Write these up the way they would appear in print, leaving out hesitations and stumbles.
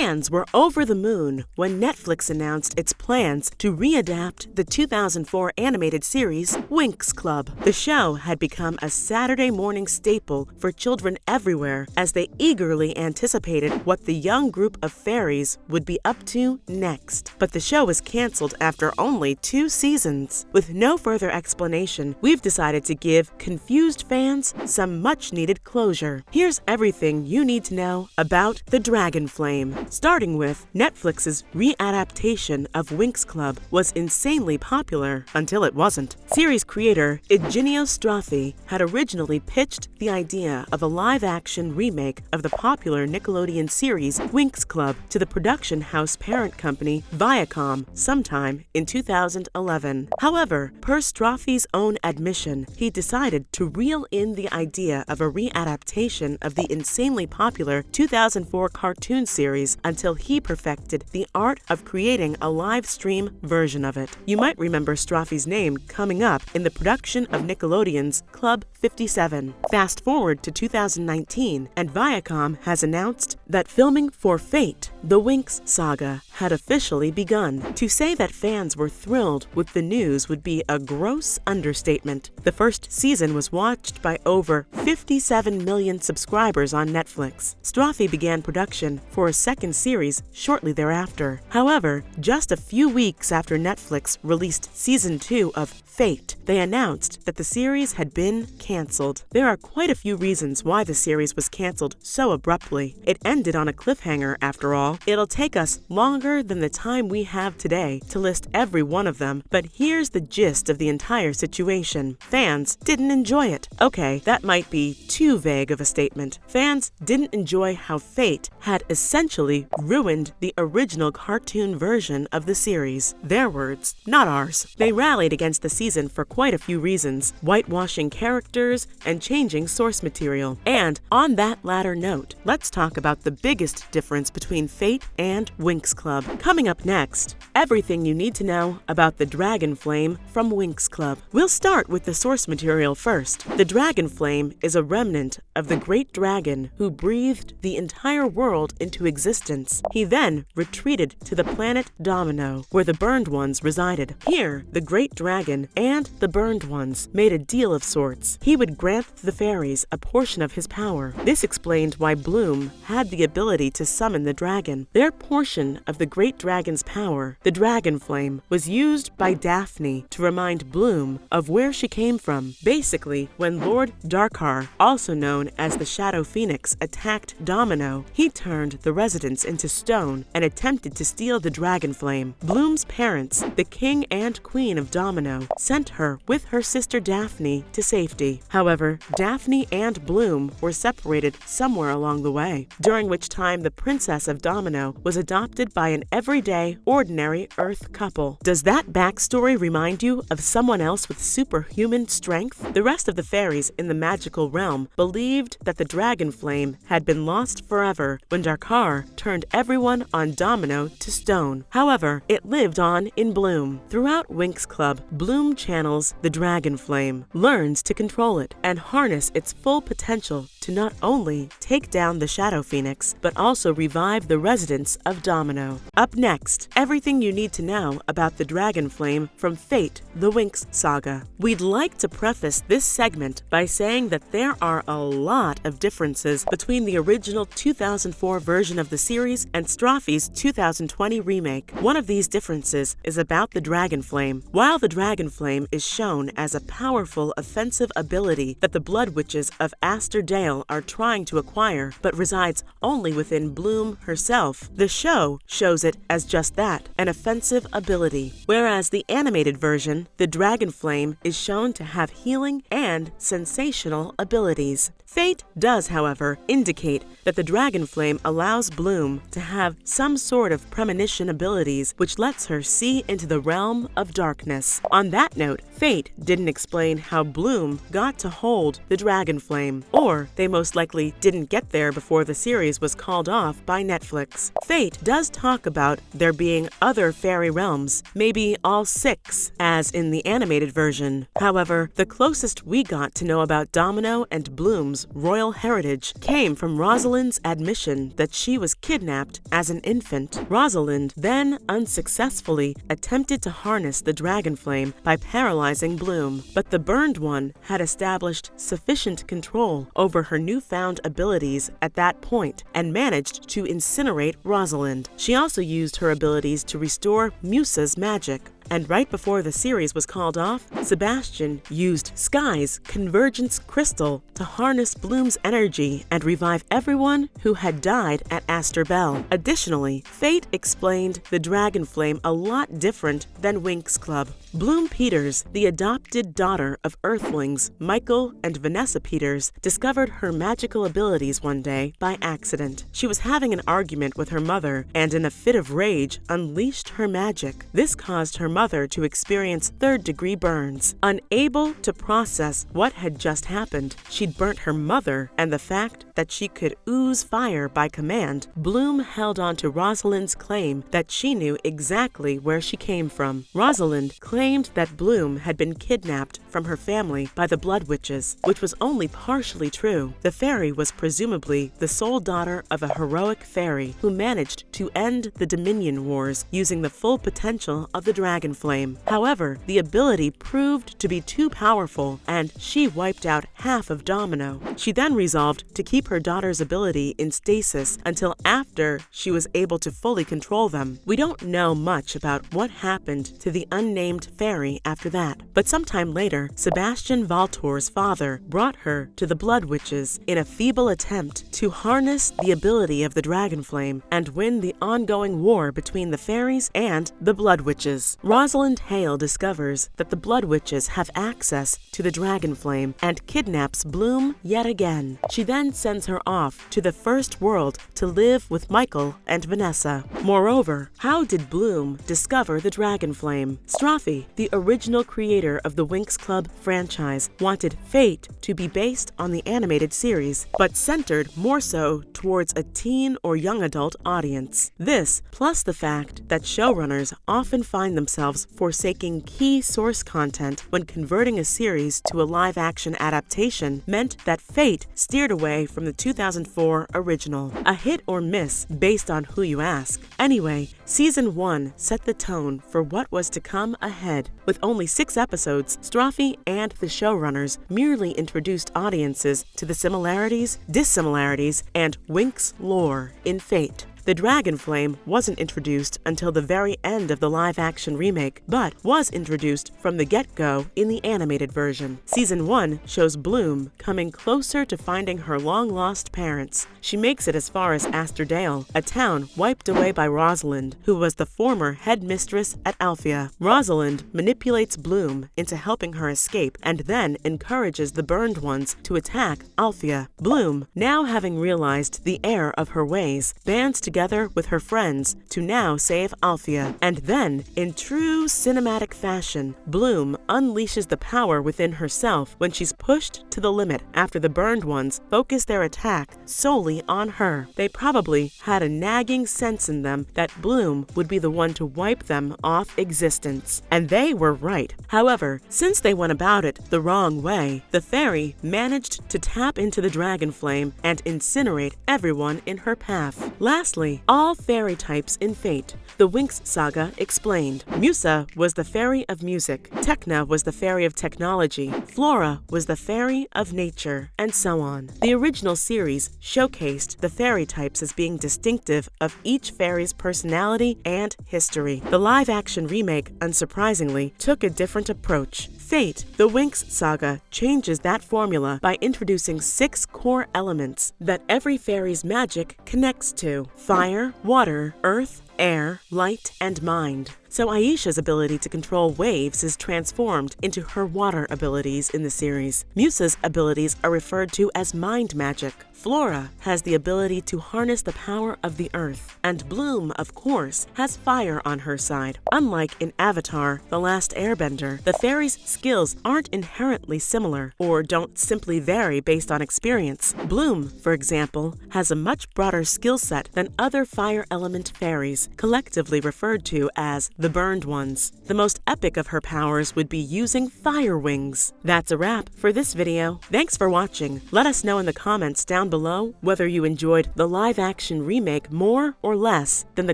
Fans were over the moon when Netflix announced its plans to readapt the 2004 animated series Winx Club. The show had become a Saturday morning staple for children everywhere as they eagerly anticipated what the young group of fairies would be up to next. But the show was canceled after only 2 seasons. With no further explanation, we've decided to give confused fans some much-needed closure. Here's everything you need to know about the Dragon Flame. Starting with, Netflix's readaptation of Winx Club was insanely popular until it wasn't. Series creator Eugenio Straffi had originally pitched the idea of a live-action remake of the popular Nickelodeon series Winx Club to the production house parent company Viacom sometime in 2011. However, per Straffi's own admission, he decided to reel in the idea of a readaptation of the insanely popular 2004 cartoon series until he perfected the art of creating a live stream version of it. You might remember Straffi's name coming up in the production of Nickelodeon's Club 57. Fast forward to 2019, and Viacom has announced that filming for Fate, the Winx Saga, had officially begun. To say that fans were thrilled with the news would be a gross understatement. The first season was watched by over 57 million subscribers on Netflix. Straffi began production for a second series shortly thereafter. However, just a few weeks after Netflix released Season 2 of Fate, they announced that the series had been canceled. There are quite a few reasons why the series was canceled so abruptly. It ended on a cliffhanger, after all. It'll take us longer than the time we have today to list every one of them, but here's the gist of the entire situation. Fans didn't enjoy it. Okay, that might be too vague of a statement. Fans didn't enjoy how Fate had essentially ruined the original cartoon version of the series. Their words, not ours. They rallied against the season for quite a few reasons, whitewashing characters and changing source material. And on that latter note, let's talk about the biggest difference between Fate and Winx Club. Coming up next, everything you need to know about the Dragon Flame from Winx Club. We'll start with the source material first. The Dragon Flame is a remnant of the great dragon who breathed the entire world into existence. He then retreated to the planet Domino, where the Burned Ones resided. Here, the great dragon and the Burned Ones made a deal of sorts. He would grant the fairies a portion of his power. This explained why Bloom had the ability to summon the dragon. Their portion of the great dragon's power, the Dragon Flame, was used by Daphne to remind Bloom of where she came from. Basically, when Lord Darkar, also known as the Shadow Phoenix, attacked Domino, he turned the residents into stone and attempted to steal the Dragon Flame. Bloom's parents, the King and Queen of Domino, sent her with her sister Daphne to safety. However, Daphne and Bloom were separated somewhere along the way, during which time the Princess of Domino was adopted by an everyday, ordinary Earth couple. Does that backstory remind you of someone else with superhuman strength? The rest of the fairies in the magical realm believed that the Dragon Flame had been lost forever when Darkar turned everyone on Domino to stone. However, it lived on in Bloom. Throughout Winx Club, Bloom channels the Dragon Flame, learns to control it, and harness its full potential to not only take down the Shadow Phoenix, but also revive the residents of Domino. Up next, everything you need to know about the Dragon Flame from Fate, the Winx Saga. We'd like to preface this segment by saying that there are a lot of differences between the original 2004 version of the series and Straffi's 2020 remake. One of these differences is about the Dragon Flame. While the Dragon Flame is shown as a powerful offensive ability that the Blood Witches of Aster Dale are trying to acquire, but resides only within Bloom herself, the show shows it as just that, an offensive ability. Whereas the animated version, the Dragon Flame is shown to have healing and sensational abilities. Fate does, however, indicate that the Dragon Flame allows Bloom to have some sort of premonition abilities which lets her see into the realm of darkness. On that note, Fate didn't explain how Bloom got to hold the Dragon Flame, or they most likely didn't get there before the series was called off by Netflix. Fate does talk about there being other other fairy realms, maybe all 6, as in the animated version. However, the closest we got to know about Domino and Bloom's royal heritage came from Rosalind's admission that she was kidnapped as an infant. Rosalind then unsuccessfully attempted to harness the dragon flame by paralyzing Bloom, but the burned one had established sufficient control over her newfound abilities at that point and managed to incinerate Rosalind. She also used her abilities to restore Musa's magic. And right before the series was called off, Sebastian used Sky's Convergence Crystal to harness Bloom's energy and revive everyone who had died at Aster Bell. Additionally, Fate explained the dragon flame a lot different than Winx Club. Bloom Peters, the adopted daughter of Earthlings Michael and Vanessa Peters, discovered her magical abilities one day by accident. She was having an argument with her mother and in a fit of rage unleashed her magic. This caused her mother to experience third-degree burns. Unable to process what had just happened, she'd burnt her mother, and the fact that she could ooze fire by command, Bloom held on to Rosalind's claim that she knew exactly where she came from. Rosalind claimed that Bloom had been kidnapped from her family by the Blood Witches, which was only partially true. The fairy was presumably the sole daughter of a heroic fairy who managed to end the Dominion Wars using the full potential of the dragon flame. However, the ability proved to be too powerful, and she wiped out half of Domino. She then resolved to keep her daughter's ability in stasis until after she was able to fully control them. We don't know much about what happened to the unnamed fairy after that, but sometime later, Sebastian Valtor's father brought her to the Blood Witches in a feeble attempt to harness the ability of the dragon flame and win the ongoing war between the fairies and the Blood Witches. Rosalind Hale discovers that the Blood Witches have access to the dragon flame and kidnaps Bloom yet again. She then sends her off to the First World to live with Michael and Vanessa. Moreover, how did Bloom discover the dragon flame? Strophe, the original creator of the Winx Club franchise, wanted Fate to be based on the animated series, but centered more so towards a teen or young adult audience. This, plus the fact that showrunners often find themselves forsaking key source content when converting a series to a live-action adaptation, meant that Fate steered away from the 2004 original. A hit or miss based on who you ask. Anyway, Season 1 set the tone for what was to come ahead. With only 6 episodes, Strophe and the showrunners merely introduced audiences to the similarities, dissimilarities, and Winx lore in Fate. The dragon flame wasn't introduced until the very end of the live-action remake, but was introduced from the get-go in the animated version. Season 1 shows Bloom coming closer to finding her long-lost parents. She makes it as far as Asterdale, a town wiped away by Rosalind, who was the former headmistress at Alphia. Rosalind manipulates Bloom into helping her escape and then encourages the burned ones to attack Alphia. Bloom, now having realized the error of her ways, bands together with her friends to now save Alphia. And then, in true cinematic fashion, Bloom unleashes the power within herself when she's pushed to the limit after the burned ones focus their attack solely on her. They probably had a nagging sense in them that Bloom would be the one to wipe them off existence. And they were right. However, since they went about it the wrong way, the fairy managed to tap into the dragon flame and incinerate everyone in her path. Lastly, all fairy types in Fate. The Winx Saga explained. Musa was the fairy of music, Tecna was the fairy of technology, Flora was the fairy of nature, and so on. The original series showcased the fairy types as being distinctive of each fairy's personality and history. The live-action remake, unsurprisingly, took a different approach. Fate, the Winx Saga, changes that formula by introducing 6 core elements that every fairy's magic connects to: fire, water, earth, air, light, and mind. So Aisha's ability to control waves is transformed into her water abilities in the series. Musa's abilities are referred to as mind magic. Flora has the ability to harness the power of the earth, and Bloom, of course, has fire on her side. Unlike in Avatar: The Last Airbender, the fairies' skills aren't inherently similar, or don't simply vary based on experience. Bloom, for example, has a much broader skill set than other fire element fairies, wings, collectively referred to as the Burned Ones. The most epic of her powers would be using fire wings. That's a wrap for this video. Thanks for watching. Let us know in the comments down below whether you enjoyed the live-action remake more or less than the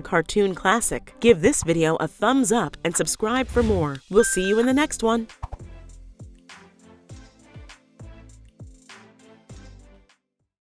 cartoon classic. Give this video a thumbs up and subscribe for more. We'll see you in the next one.